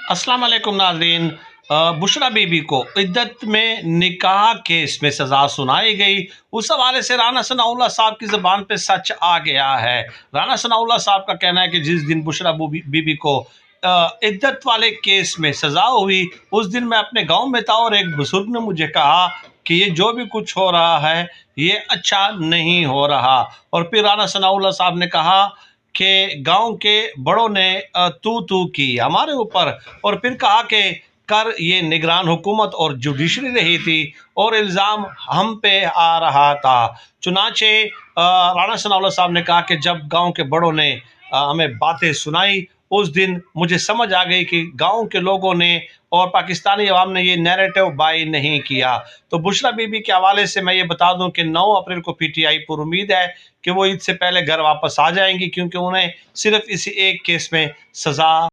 अस्सलाम वालेकुम नाज़रीन। बुशरा बीबी को इद्दत में निकाह केस में सज़ा सुनाई गई। उस हवाले से राना सनाउल्लाह साहब की ज़बान पे सच आ गया है। राना सनाउल्लाह साहब का कहना है कि जिस दिन बुशरा बीबी को इद्दत वाले केस में सज़ा हुई, उस दिन मैं अपने गांव में था और एक बुजुर्ग ने मुझे कहा कि ये जो भी कुछ हो रहा है ये अच्छा नहीं हो रहा। और फिर राना सनाउल्लाह साहब ने कहा कि गांव के बड़ों ने तू तू की हमारे ऊपर, और फिर कहा कि कर ये निगरान हुकूमत और जुडिशरी रही थी और इल्ज़ाम हम पे आ रहा था। चुनाचे राणा सनाउल्लाह साहब ने कहा कि जब गांव के बड़ों ने हमें बातें सुनाई, उस दिन मुझे समझ आ गई कि गांव के लोगों ने और पाकिस्तानी अवाम ने ये नैरेटिव बाई नहीं किया। तो बुशरा बीबी के हवाले से मैं ये बता दूं कि 9 अप्रैल को पीटीआई पर उम्मीद है कि वो ईद से पहले घर वापस आ जाएंगी, क्योंकि उन्हें सिर्फ इसी एक केस में सज़ा